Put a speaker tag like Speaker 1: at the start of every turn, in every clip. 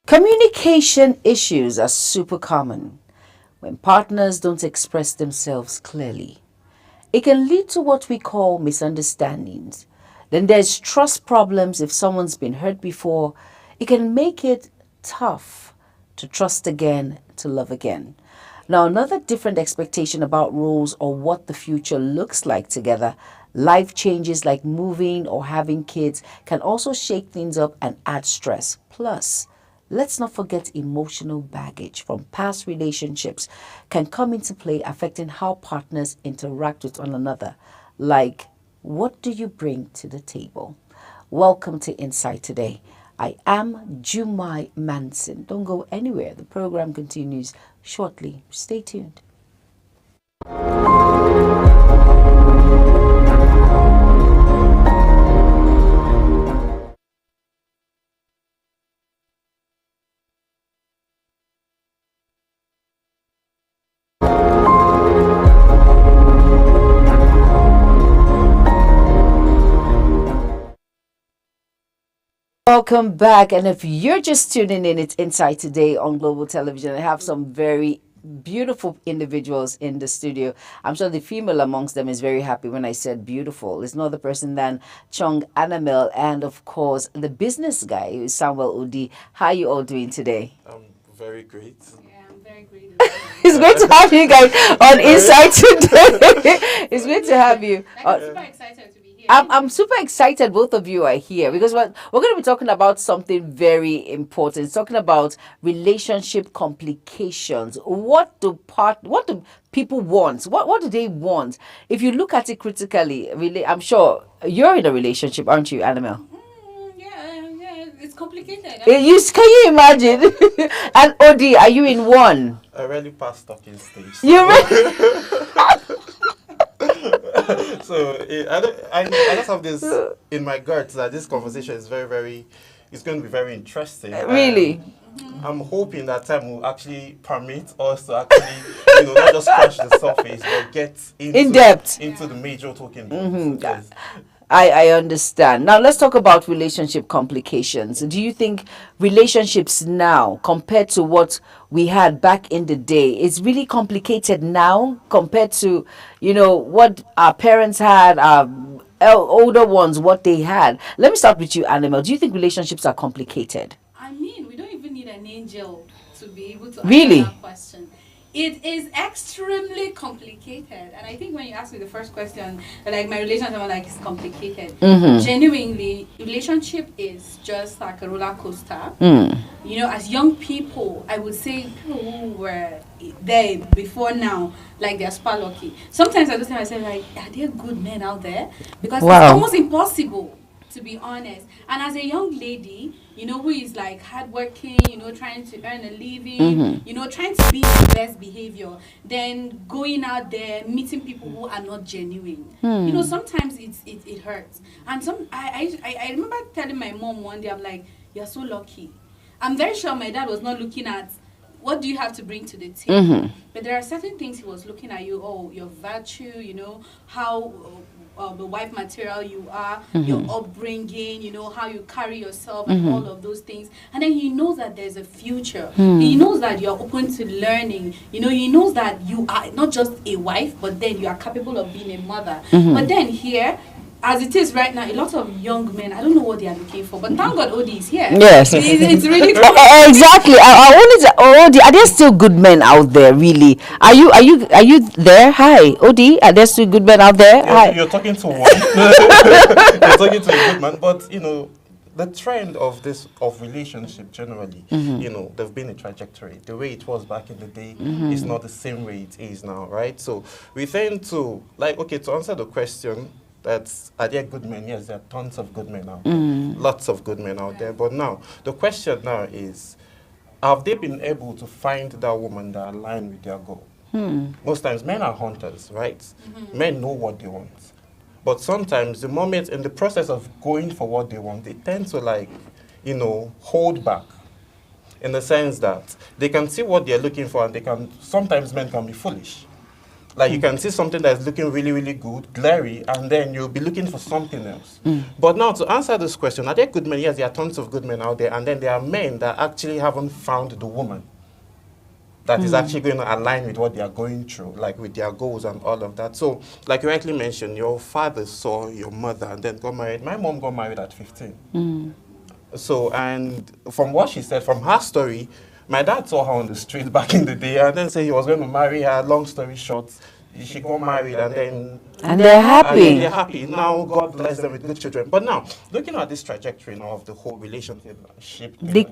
Speaker 1: Communication issues are super common when partners don't express themselves clearly. It can lead to what we call misunderstandings. Then there's trust problems if someone's been hurt before. It can make it tough to trust again, to love again. Now, another different expectation about roles or what the future looks like together. Life changes like moving or having kids can also shake things up and add stress. Plus, let's not forget emotional baggage from past relationships can come into play, affecting how partners interact with one another. Like, what do you bring to the table? Welcome to Insight Today. I am Jumai Manson. Don't go anywhere. The program continues shortly. Stay tuned. Welcome back. And if you're just tuning in, it's Insight Today on Global Television. I have some very beautiful individuals in the studio. I'm sure the female amongst them is very happy when I said beautiful. It's no other person than Chung Anamel and, of course, the business guy, who is Samuel Odi. How are you all doing today?
Speaker 2: Very great.
Speaker 3: Yeah, I'm very great.
Speaker 1: It's great to have you guys on Insight Today. It's great to have you.
Speaker 3: I'm super excited to be here.
Speaker 1: I'm super excited both of you are here because we're going to be talking about something very important. It's talking about relationship complications. What do people want? What do they want? If you look at it critically, really, I'm sure you're in a relationship, aren't you, Annabelle?
Speaker 3: Yeah, it's complicated.
Speaker 1: Can you imagine? And Odi, are you in one?
Speaker 2: I really passed talking stage.
Speaker 1: You really?
Speaker 2: So I just have this in my guts that this conversation is it's going to be very interesting.
Speaker 1: Really?
Speaker 2: I'm hoping that time will actually permit us to actually, not just scratch the surface, but get
Speaker 1: In depth
Speaker 2: into the major talking points. Yes.
Speaker 1: I understand. Now let's talk about relationship complications. Do you think relationships now compared to what we had back in the day is really complicated now compared to, what our parents had, our older ones, what they had? Let me start with you, Animal. Do you think relationships are complicated?
Speaker 3: I mean, we don't even need an angel to be able to
Speaker 1: Really?
Speaker 3: answer that question. It is extremely complicated, and I think when you asked me the first question, like my relationship, I'm like, it's complicated. Genuinely, relationship is just like a roller coaster. As young people, I would say people who were there before now, like they're super lucky. Sometimes I just tell myself, like, are there good men out there? Because it's almost impossible, to be honest. And as a young lady, who is like hardworking, trying to earn a living, trying to be the best behavior, then going out there, meeting people who are not genuine. Sometimes it hurts. And I remember telling my mom one day, I'm like, you're so lucky. I'm very sure my dad was not looking at what do you have to bring to the table. But there are certain things he was looking at you, your virtue, how the wife material you are, your upbringing, how you carry yourself and all of those things. And then he knows that there's a future. He knows that you're open to learning. He knows that you are not just a wife, but then you are capable of being a mother. But then here, as it is right now, a lot of young men, I don't know what they are looking for, but thank God Odi is here.
Speaker 1: Yes.
Speaker 3: It's really cool.
Speaker 1: Exactly. I wanted to, Odi, are there still good men out there, really? Are you there? Hi, Odi, are there still good men out there?
Speaker 2: Yeah,
Speaker 1: Hi.
Speaker 2: you're talking to one. You're talking to a good man. But, the trend of relationship generally, there's been a trajectory. The way it was back in the day is not the same way it is now, right? So we tend to, to answer the question, are there good men? Yes, there are tons of good men out there. Lots of good men out there. But now, the question now is, have they been able to find that woman that align with their goal? Most times, men are hunters, right? Men know what they want. But sometimes, the moment in the process of going for what they want, they tend to hold back. In the sense that they can see what they're looking for, and sometimes men can be foolish. Like you can see something that's looking really, really good, glary, and then you'll be looking for something else. But now to answer this question, are there good men? Yes, there are tons of good men out there, and then there are men that actually haven't found the woman that is actually going to align with what they are going through, like with their goals and all of that. So, like you rightly mentioned, your father saw your mother and then got married. My mom got married at 15. So, and from what she said, from her story, my dad saw her on the street back in the day and then said he was going to marry her. Long story short, she got married and then...
Speaker 1: And they're happy.
Speaker 2: They're happy. Now, God bless them with good children. But now, looking at this trajectory now of the whole relationship,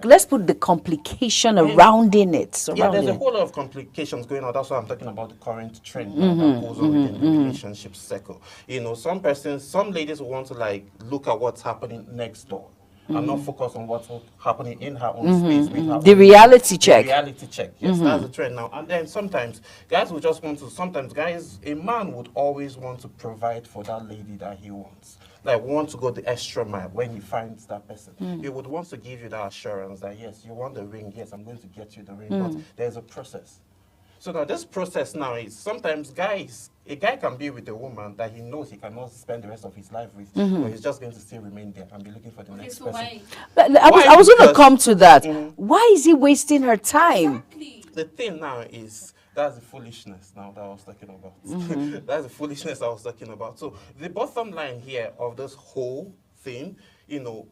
Speaker 1: Let's put the complication around in it.
Speaker 2: yeah, there's a whole lot of complications going on. That's why I'm talking about the current trend now that goes on within the relationship circle. You know, some ladies will want to like look at what's happening next door and not focus on what's happening in her own space. With her
Speaker 1: The
Speaker 2: own
Speaker 1: reality check.
Speaker 2: reality check. Yes, that's the trend now. And then sometimes guys will just want to, a man would always want to provide for that lady that he wants. Like want to go the extra mile when he finds that person. He would want to give you that assurance that yes, you want the ring, yes, I'm going to get you the ring, but there's a process. So now this process now is sometimes a guy can be with a woman that he knows he cannot spend the rest of his life with, but he's just going to still remain there and be looking for the next
Speaker 3: So
Speaker 2: person.
Speaker 3: why?
Speaker 1: But I was going to
Speaker 2: Because-
Speaker 1: come to that. Why is he wasting her time?
Speaker 3: Exactly.
Speaker 2: The thing now is that's the foolishness now that I was talking about. That's the foolishness I was talking about. So the bottom line here of this whole thing, you know,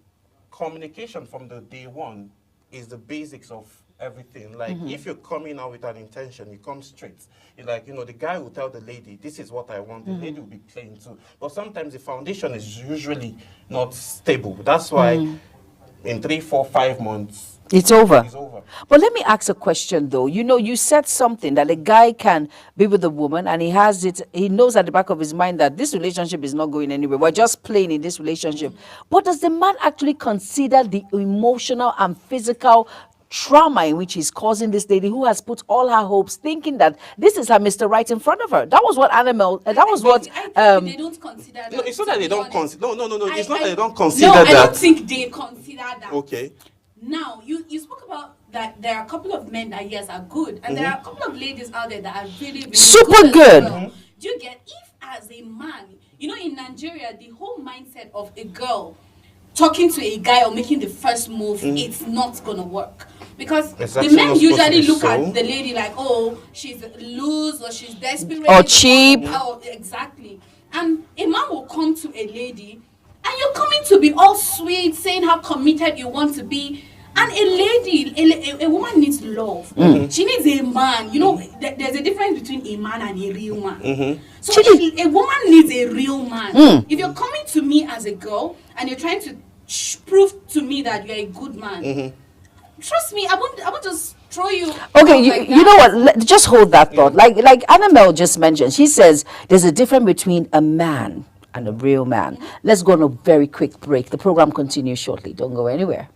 Speaker 2: communication from the day one is the basics of everything. Like if you're coming out with an intention, you come straight. You're like, you know, the guy will tell the lady, this is what I want. The lady will be playing too. But sometimes the foundation is usually not stable. That's why in 3, 4, 5 months,
Speaker 1: It's over.
Speaker 2: it's over.
Speaker 1: But let me ask a question though. You know, you said something that a guy can be with a woman and he knows at the back of his mind that this relationship is not going anywhere. We're just playing in this relationship. But does the man actually consider the emotional and physical trauma in which he's causing this lady who has put all her hopes thinking that this is her Mr. Right in front of her? That was what that was what
Speaker 3: I think they don't consider that.
Speaker 2: No, it's not that they don't consider. No. It's not that they don't
Speaker 3: No,
Speaker 2: consider
Speaker 3: I
Speaker 2: that.
Speaker 3: don't think they consider that.
Speaker 2: Okay.
Speaker 3: Now, you spoke about that there are a couple of men that, yes, are good. And there are a couple of ladies out there that are really, really
Speaker 1: Super
Speaker 3: good.
Speaker 1: good.
Speaker 3: As well. Do you get, if as a man, you know, in Nigeria, the whole mindset of a girl talking to a guy or making the first move, it's not going to work. Because
Speaker 2: It's
Speaker 3: the
Speaker 2: actually
Speaker 3: men
Speaker 2: not supposed to
Speaker 3: usually
Speaker 2: be
Speaker 3: look
Speaker 2: so.
Speaker 3: at the lady like, oh, she's loose or she's desperate.
Speaker 1: Or cheap.
Speaker 3: Oh, exactly. And a man will come to a lady and you're coming to be all sweet, saying how committed you want to be. And a lady, a woman needs love. She needs a man. You know, there's a difference between a man and a real man. So a woman needs a real man. If you're coming to me as a girl and you're trying to prove to me that you're a good man, trust me, I won't just throw you.
Speaker 1: Okay,
Speaker 3: out
Speaker 1: you,
Speaker 3: like
Speaker 1: you
Speaker 3: that.
Speaker 1: know what? Just hold that thought. Like Annabelle just mentioned, she says there's a difference between a man and a real man. Let's go on a very quick break. The program continues shortly. Don't go anywhere.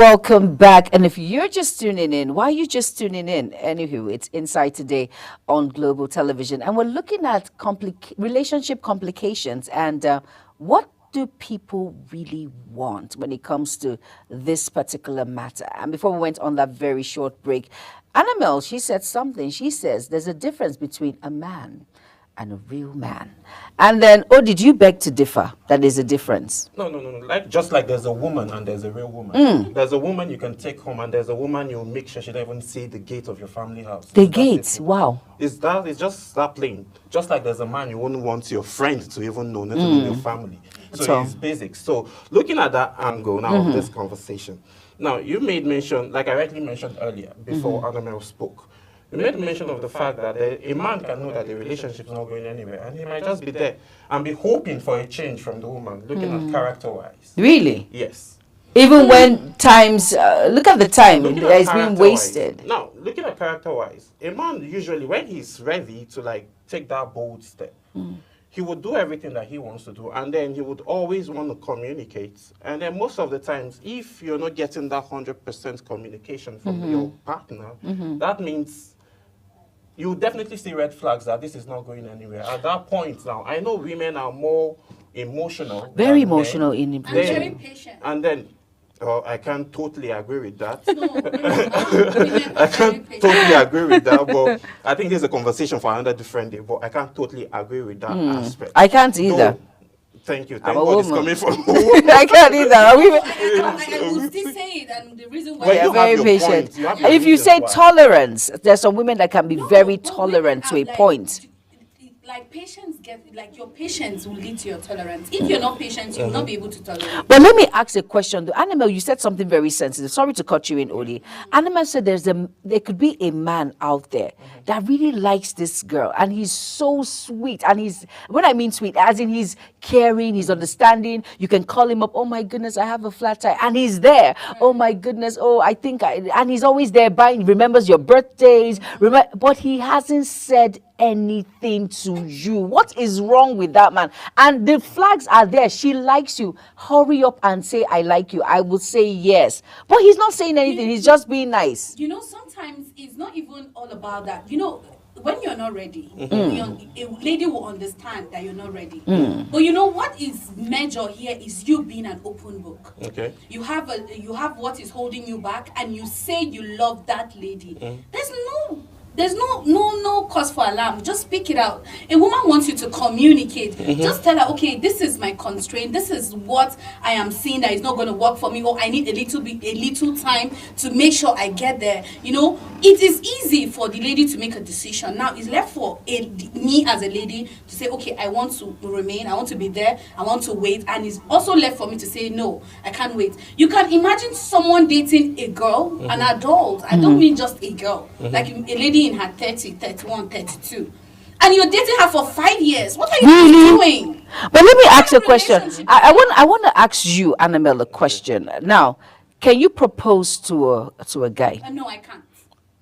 Speaker 1: welcome back. And if you're just tuning in, why are you just tuning in? Anywho, it's Inside Today on Global Television. And we're looking at relationship complications and what do people really want when it comes to this particular matter. And before we went on that very short break, Annabelle, she said something. She says there's a difference between a man and a real man. And then, did you beg to differ that there's a difference?
Speaker 2: No. Just like there's a woman and there's a real woman. There's a woman you can take home, and there's a woman you'll make sure she don't even see the gate of your family house.
Speaker 1: The gates, wow.
Speaker 2: It's just that plain. Just like there's a man you wouldn't want your friend to even know, not even your family. So it's basic. So looking at that angle now of this conversation. Now, you made mention, like I rightly mentioned earlier, before Annabelle spoke, you made mention of the fact that a man can know that the relationship is not going anywhere, and he might just be there and be hoping for a change from the woman, looking at character-wise.
Speaker 1: Really?
Speaker 2: Yes.
Speaker 1: Even when times, look at the time,
Speaker 2: Looking at
Speaker 1: it's being
Speaker 2: character-wise.
Speaker 1: wasted.
Speaker 2: Now, looking at character-wise, a man usually, when he's ready to like take that bold step, he would do everything that he wants to do, and then he would always want to communicate. And then most of the times, if you're not getting that 100% communication from your partner, that means you definitely see red flags that this is not going anywhere. At that point now, I know women are more emotional.
Speaker 1: Very
Speaker 2: than men.
Speaker 1: emotional in
Speaker 3: I'm very patient.
Speaker 2: And then, I can't totally agree with that.
Speaker 3: No, women are
Speaker 2: I
Speaker 3: very
Speaker 2: can't
Speaker 3: patient.
Speaker 2: totally agree with that, but I think this is a conversation for another different day, but I can't totally agree with that aspect.
Speaker 1: I can't either.
Speaker 2: Though, thank you.
Speaker 1: I'm
Speaker 2: Thank
Speaker 1: a
Speaker 2: God it's
Speaker 1: woman.
Speaker 2: coming from
Speaker 1: I can't either.
Speaker 3: I will still say it, and the reason why
Speaker 2: Well,
Speaker 1: They
Speaker 2: you
Speaker 1: are
Speaker 2: have
Speaker 1: very
Speaker 2: your
Speaker 1: patient.
Speaker 2: point. You have your
Speaker 1: If you
Speaker 2: reasons
Speaker 1: say
Speaker 2: why.
Speaker 1: tolerance, there's some women that can be
Speaker 3: No,
Speaker 1: very
Speaker 3: but
Speaker 1: tolerant to a
Speaker 3: women are
Speaker 1: point.
Speaker 3: Like patience your patience will lead to your tolerance. If you're not patient, you will not be able to tolerate.
Speaker 1: But let me ask a question. The Animal, you said something very sensitive. Sorry to cut you in, Odi. Animal said there could be a man out there that really likes this girl, and he's so sweet. And when I mean sweet, as in he's caring, he's understanding. You can call him up. Oh my goodness, I have a flat tire, and he's there. Oh my goodness. Oh, and he's always there buying. Remembers your birthdays. But he hasn't said anything to you. What is wrong with that man? And the flags are there. She likes you. Hurry up and say I like you. I will say yes. But he's not saying anything. He's just being nice.
Speaker 3: You know, sometimes it's not even all about that. You know, when you're not ready, a lady will understand that you're not ready. But you know what is major here is you being an open book.
Speaker 2: Okay.
Speaker 3: You have what is holding you back, and you say you love that lady. There's no cause for alarm. Just speak it out. A woman wants you to communicate. Just tell her, okay, this is my constraint. This is what I am seeing that is not going to work for me, or I need a little time to make sure I get there. You know, it is easy for the lady to make a decision. Now it's left for me as a lady to say, okay, I want to remain. I want to be there. I want to wait. And it's also left for me to say, no, I can't wait. You can imagine someone dating a girl, an adult. I don't mean just a girl, like a lady in her 30, 31, 32, and you're dating her for 5 years. What are you doing?
Speaker 1: But let me ask you a
Speaker 3: What
Speaker 1: question.
Speaker 3: relationship
Speaker 1: I want to ask you, Annabelle, a question. Now, can you propose to a guy?
Speaker 3: No, I can't.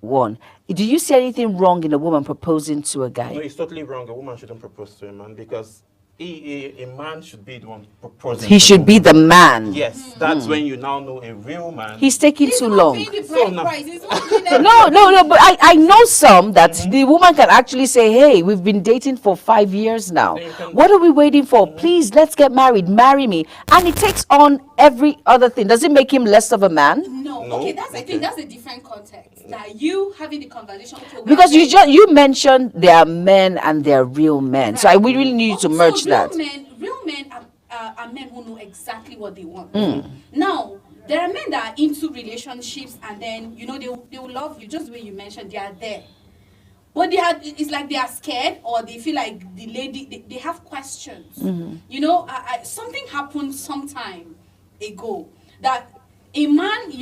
Speaker 1: One. Do you see anything wrong in a woman proposing to a
Speaker 2: No,
Speaker 1: guy?
Speaker 2: it's totally wrong. A woman shouldn't propose to a man, because a man should be the one proposing.
Speaker 1: He
Speaker 2: to
Speaker 1: should
Speaker 2: the
Speaker 1: be
Speaker 2: woman.
Speaker 1: the man.
Speaker 2: Yes, that's when you now know a real man.
Speaker 1: He's taking
Speaker 3: He's
Speaker 1: too
Speaker 3: not
Speaker 1: long.
Speaker 3: paying the
Speaker 2: So
Speaker 3: bride
Speaker 2: now-
Speaker 3: price. He's not doing that.
Speaker 1: No, but I know some that the woman can actually say, hey, we've been dating for 5 years now.
Speaker 2: Then you can-
Speaker 1: What are we waiting for? Please, let's get married. Marry me. And it takes on every other thing. Does it make him less of a man?
Speaker 3: No,
Speaker 2: No?
Speaker 3: okay, I
Speaker 2: Okay.
Speaker 3: think that's a different context. That you having the conversation. Okay, we
Speaker 1: Because
Speaker 3: are ready.
Speaker 1: you mentioned there are men and there are real men. So we really need you to merge that.
Speaker 3: Real men are men who know exactly what they want.
Speaker 1: Mm.
Speaker 3: Now, there are men that are into relationships, and then they will love you just the way you mentioned. They are there, but it's like they are scared, or they feel like the lady. They have questions.
Speaker 1: Mm-hmm.
Speaker 3: You know, something happened some time ago that a man,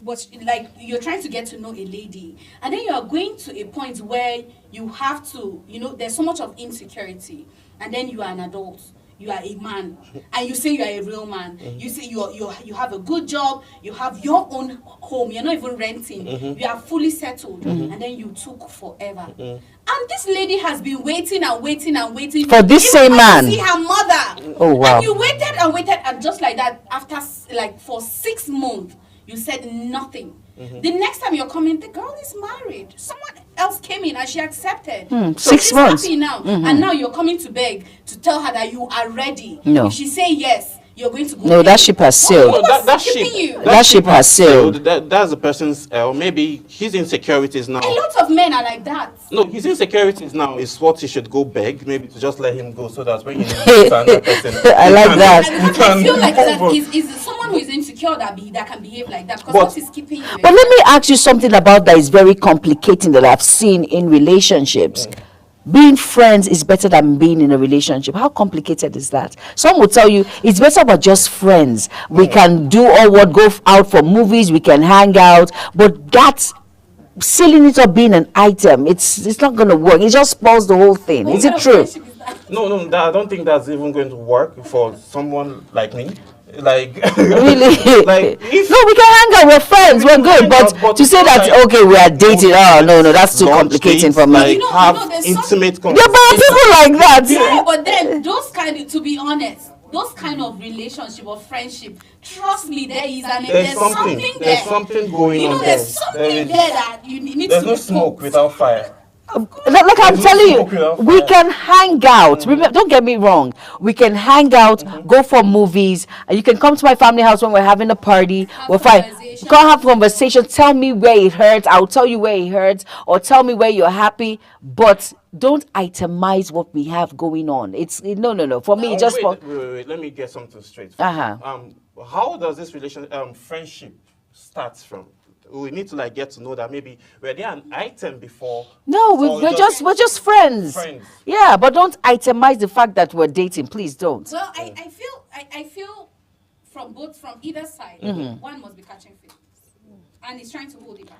Speaker 3: was like you're trying to get to know a lady, and then you are going to a point where you have to, there's so much of insecurity, and then you are an adult, you are a man, and you say you are a real man. You say you have a good job, you have your own home, you're not even renting, you are fully settled, and then you took forever. And this lady has been waiting and waiting and waiting
Speaker 1: For this
Speaker 3: even
Speaker 1: same
Speaker 3: to
Speaker 1: man.
Speaker 3: see her mother.
Speaker 1: Oh, wow.
Speaker 3: And you waited and waited, and just like that, after for 6 months, you said nothing. The next time you're coming, the girl is married. Someone else came in and she accepted. So
Speaker 1: 6
Speaker 3: she's
Speaker 1: months.
Speaker 3: happy now. And now you're coming to beg to tell her that you are ready.
Speaker 1: No.
Speaker 3: If she say yes, you're going to go.
Speaker 1: No, that ship has sailed.
Speaker 3: That ship.
Speaker 1: That ship has sailed.
Speaker 2: That's the person's, maybe his insecurities now.
Speaker 3: A lot of men are like that.
Speaker 2: No, his insecurities now is what he should go beg, maybe to just let him go so that when you meet another person.
Speaker 1: I like that.
Speaker 3: I feel like that is someone who is insecure that can behave like that because what is keeping you.
Speaker 1: But let me ask you something about that is very complicating that I've seen in relationships. Being friends is better than being in a relationship. How complicated is that? Some will tell you it's better but just friends. We can do all what go out for movies, we can hang out, but that's sealing it up being an item. It's not going to work. It just spoils the whole thing. Is it true?
Speaker 2: No, I don't think that's even going to work for someone like me. Like
Speaker 1: really?
Speaker 2: Like if
Speaker 1: no, we can hang out. We're friends. We're good. But to say that okay, we are dating. Oh no, that's too complicating for me.
Speaker 2: Like have intimate conversations.
Speaker 1: Yeah, but people like that.
Speaker 3: Yeah, but then those to be honest, those kind of relationship or friendship, trust me, there's something there.
Speaker 2: There's something going on there.
Speaker 3: There's something there that you need to.
Speaker 2: There's no smoke without fire.
Speaker 1: Like I'm telling you, we can hang out. Remember, don't get me wrong. We can hang out, go for movies, and you can come to my family house when we're having a party. We're fine. Go have conversation. Tell me where it hurts. I'll tell you where it hurts, or tell me where you're happy. But don't itemize what we have going on. It's no. For me, just
Speaker 2: wait. Let me get something straight. How does this friendship start from? We need to get to know that maybe were there an item before?
Speaker 1: No, we're just friends. Yeah, but don't itemize the fact that we're dating. Please don't.
Speaker 3: Well, I feel from either side, one must be catching feelings, and he's trying to hold it back.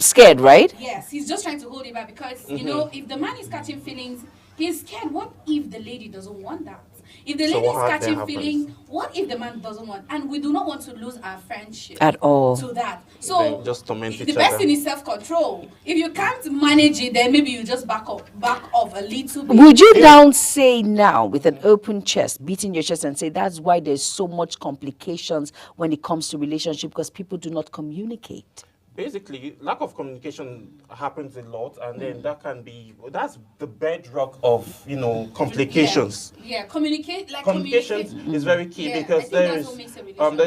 Speaker 1: Scared, right?
Speaker 3: Yes, he's just trying to hold it back because if the man is catching feelings, he's scared. What if the lady doesn't want that? If the lady is catching feelings, what if the man doesn't want? And we do not want to lose our friendship
Speaker 1: at all
Speaker 3: to that. So
Speaker 2: just torment
Speaker 3: the best thing is self-control. If you can't manage it, then maybe you just back off a little bit.
Speaker 1: Would you now say now with an open chest, beating your chest and say that's why there's so much complications when it comes to relationship because people do not communicate?
Speaker 2: Basically, lack of communication happens a lot, and then that's the bedrock of complications.
Speaker 3: Yeah, communication
Speaker 2: is very key because there's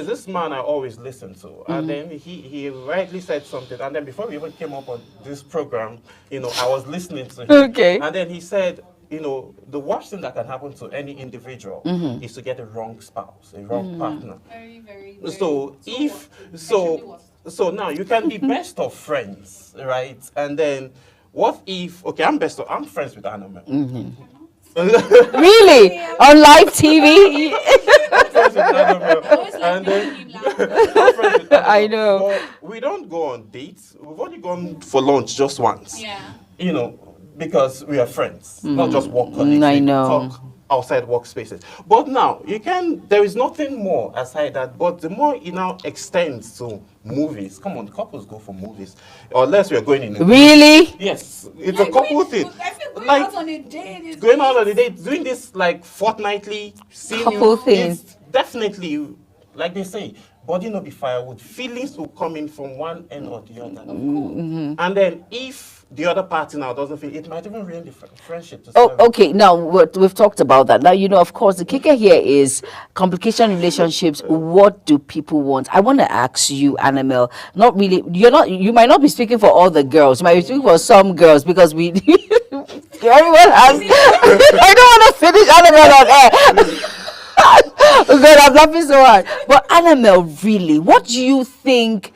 Speaker 2: this man I always listen to, and then he rightly said something, and then before we even came up on this program, I was listening to him, and then he said, the worst thing that can happen to any individual is to get a wrong spouse, a wrong partner.
Speaker 3: Very, very,
Speaker 2: So now you can be best of friends, right? And then what if, I'm friends with Annabelle.
Speaker 1: Really? On live TV?
Speaker 2: I'm friends with Annabelle. And then I'm friends with Annabelle.
Speaker 1: I know.
Speaker 2: But we don't go on dates. We've only gone for lunch just once.
Speaker 3: Yeah.
Speaker 2: Because we are friends, not just work colleagues.
Speaker 1: I know.
Speaker 2: Talk outside workspaces. But now, there is nothing more aside that, but the more it now extends to movies. Come on, couples go for movies. Unless we are going in a
Speaker 1: really?
Speaker 2: Yes, it's a couple thing.
Speaker 3: I feel going out on a date.
Speaker 2: Going out on a date, doing this fortnightly,
Speaker 1: couple things.
Speaker 2: It's definitely, like they say, body no be firewood. Feelings will come in from one end or the other. And then if the other party now doesn't feel, it might even ruin the friendship.
Speaker 1: Okay. Now we've talked about that. Now of course, the kicker here is complication in relationships. What do people want? I want to ask you, Annabelle. Not really. You might not be speaking for all the girls. You might be speaking for some girls because we. Everyone has. I don't want to finish Annabelle on air. God, I'm laughing so hard. But Annabelle, really, what do you think?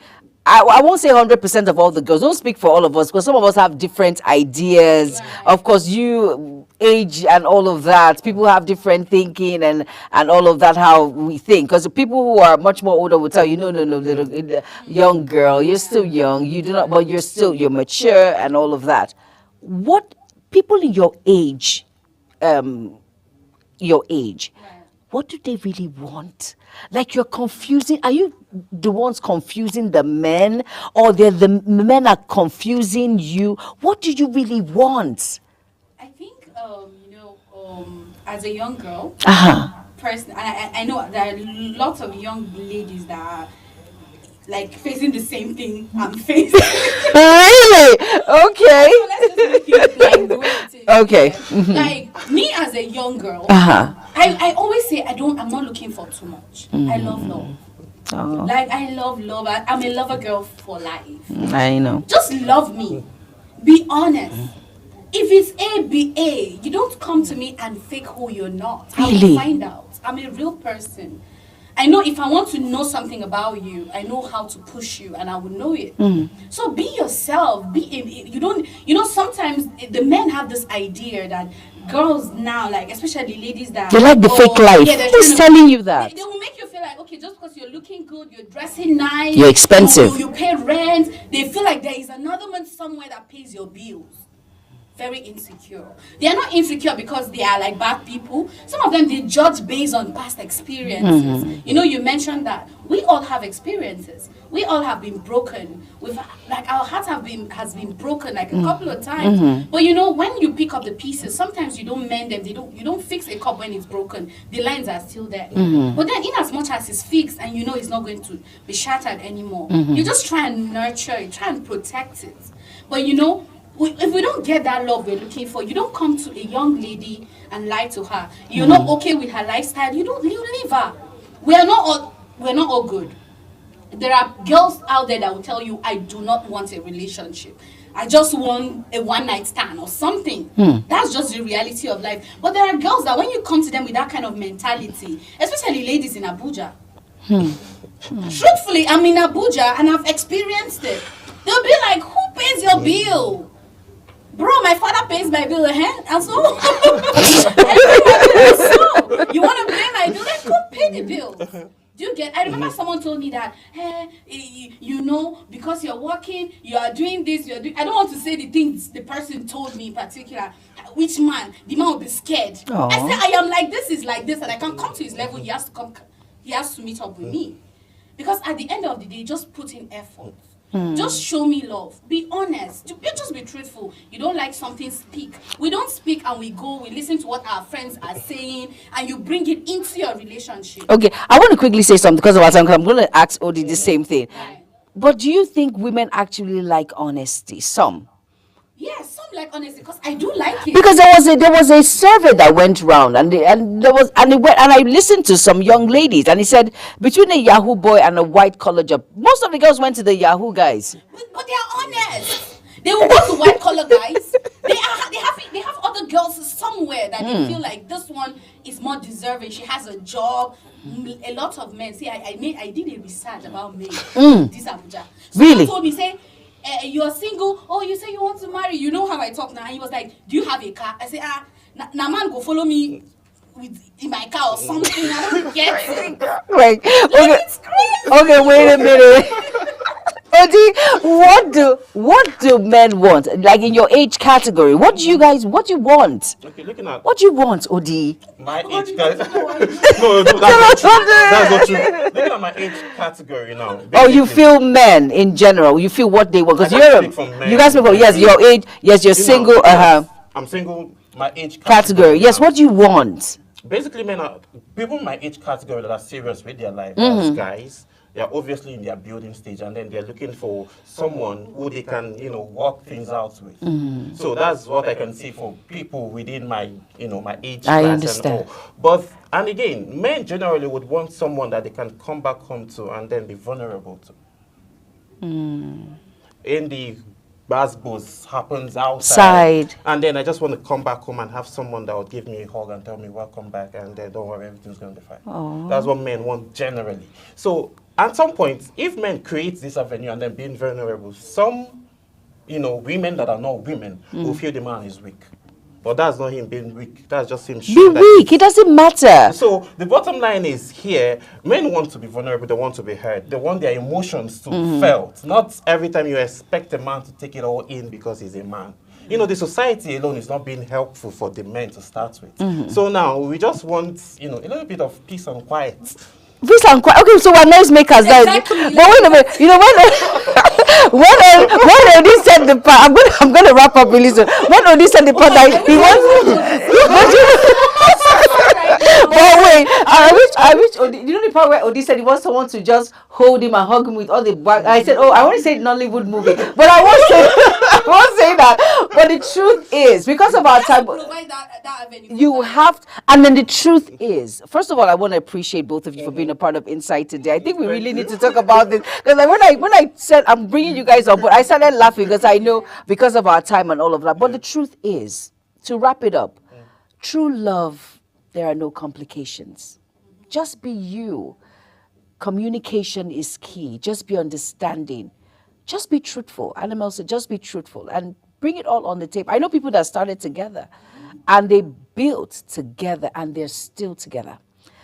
Speaker 1: I won't say 100% of all the girls. Don't speak for all of us because some of us have different ideas. Right. Of course, you age and all of that. People have different thinking and all of that, how we think. Because the people who are much more older will tell you, no, little young girl, you're still young. You do not, but you're mature and all of that. What people in your age, what do they really want? Like you're confusing, are you the ones confusing the men or the men are confusing you? What do you really want?
Speaker 3: I think, as a young girl, I know there are lots of young ladies that are like facing the same thing I'm facing.
Speaker 1: Really? Okay.
Speaker 3: So let's just make it like the way it is.
Speaker 1: Okay.
Speaker 3: Yeah. Like me as a young girl,
Speaker 1: Uh-huh.
Speaker 3: I always say I'm not looking for too much. I love love.
Speaker 1: Oh,
Speaker 3: Like I love love. I'm a lover girl for life.
Speaker 1: I know.
Speaker 3: Just love me. Be honest. If it's A, be A. You don't come to me and fake who you're not. I
Speaker 1: Really?
Speaker 3: will find out. I'm a real person. I know if I want to know something about you, I know how to push you and I will know it. So be yourself. Sometimes the men have this idea that girls now, like especially ladies that
Speaker 1: They like the fake life.
Speaker 3: yeah, they're
Speaker 1: Who's
Speaker 3: trying to-
Speaker 1: telling you that?
Speaker 3: They will make you feel like, okay, just because you're looking good, you're dressing nice,
Speaker 1: You're expensive.
Speaker 3: you pay rent, they feel like there is another man somewhere that pays your bills. Very insecure. They are not insecure because they are like bad people. Some of them, they judge based on past experiences. You know, you mentioned that we all have experiences. We all have been broken. Our hearts has been broken like a couple of times. But you know, when you pick up the pieces, sometimes you don't mend them. You don't fix a cup when it's broken. The lines are still there. But then, in as much as it's fixed and you know it's not going to be shattered anymore, you just try and nurture it, try and protect it. But you know, if we don't get that love we're looking for, you don't come to a young lady and lie to her. You're not okay with her lifestyle. You leave her. We're not all good. There are girls out there that will tell you, I do not want a relationship. I just want a one-night stand or something. That's just the reality of life. But there are girls that when you come to them with that kind of mentality, especially ladies in Abuja, truthfully, I'm in Abuja and I've experienced it. They'll be like, who pays your bill? Bro, my father pays my bill, and so you want to pay my bill? Then go pay the bill. Do you get? I remember someone told me that, you know, because you're working, you are doing this, you're doing. I don't want to say the things the person told me in particular. Which man? The man will be scared.
Speaker 1: Aww.
Speaker 3: I said, I am like this, is like this, and I can come to his level. He has to come. He has to meet up with me, because at the end of the day, just put in effort. Just show me love. Be honest. Just be truthful. You don't like something, speak. We don't speak and we go, we listen to what our friends are saying, and you bring it into your relationship.
Speaker 1: Okay, I want to quickly say something because of our time. 'Cause I'm going to ask Odi the same thing. But do you think women actually like honesty? Some.
Speaker 3: Yes, some like honesty because I do like it.
Speaker 1: Because there was a survey that went round and I listened to some young ladies and he said between a Yahoo boy and a white collar job, most of the girls went to the Yahoo guys.
Speaker 3: But they are honest. They will go to white collar guys. They have other girls somewhere that they feel like this one is more deserving. She has a job. A lot of men. See, I did a research about men. This Abuja.
Speaker 1: Really?
Speaker 3: Someone told me, say, you're single. Oh, you say you want to marry. You know how I talk now. And he was like, do you have a car? I say, na man go follow me in my car or something. I don't get it.
Speaker 1: Right. Okay, wait a minute. Odi, what do men want? Like in your age category, what do you want?
Speaker 2: Okay, looking at
Speaker 1: What do you want, Odi?
Speaker 2: my age category. No, that's not true. Looking at my age category now.
Speaker 1: Oh, you
Speaker 2: basically,
Speaker 1: feel men in general. You feel what they want because
Speaker 2: I can't speak from men.
Speaker 1: you guys speak from your age. Yes, you're
Speaker 2: you know,
Speaker 1: single.
Speaker 2: yes, I'm single. My age
Speaker 1: Category. Yes.
Speaker 2: now.
Speaker 1: What do you want?
Speaker 2: Basically, people in my age category that are serious with their life as guys. They are obviously in their building stage, and then they're looking for someone who they can, work things out with. So that's what I can see for people within my, my age
Speaker 1: I
Speaker 2: class
Speaker 1: understand.
Speaker 2: and all. And again, men generally would want someone that they can come back home to and then be vulnerable to. In the Basbos happens outside. And then I just want to come back home and have someone that would give me a hug and tell me welcome back, and then don't worry, everything's going to be fine. That's what men want generally. So at some point, if men create this avenue and then being vulnerable, some women that are not women will feel the man is weak. But that's not him being weak. That's just him
Speaker 1: Be
Speaker 2: showing that
Speaker 1: weak. It doesn't matter.
Speaker 2: So the bottom line is here, men want to be vulnerable, they want to be heard. They want their emotions to be felt. Not every time you expect a man to take it all in because he's a man. The society alone is not being helpful for the men to start with. So now we just want, a little bit of peace and quiet.
Speaker 1: Peace and quiet. Okay, so we're noisemakers.
Speaker 3: Exactly.
Speaker 1: But wait a minute. When Odi said the part, I'm gonna wrap up really soon. When Odi said the part that he wants, but wait, I wish Odi, you know the part where Odi said he wants someone to just hold him and hug him with all the back. I said, oh, I want to say Nollywood movie, but I won't say, I won't say that. But the truth is, because of our time,
Speaker 3: Provide that avenue.
Speaker 1: you have, and then the truth is, first of all, I want to appreciate both of you for being a part of Insight today. I think we really need to talk about this because when I said I'm bringing you guys up, but I started laughing because I know because of our time and all of that. But the truth is, to wrap it up, true love, there are no complications. Just be you. Communication is key. Just be understanding. Just be truthful. Animals said, just be truthful and bring it all on the table. I know people that started together and they built together and they're still together.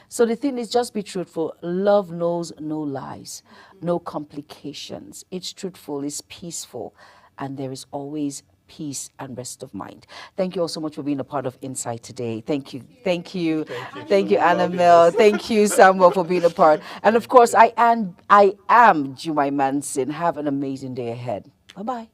Speaker 1: So the thing is, just be truthful. Love knows no lies, no complications. It's truthful, it's peaceful, and there is always peace and rest of mind. Thank you all so much for being a part of Insight today. Thank you, Annabelle. Thank you, Samuel, for being a part. And of course, I am Jumai Manson. Have an amazing day ahead. Bye bye.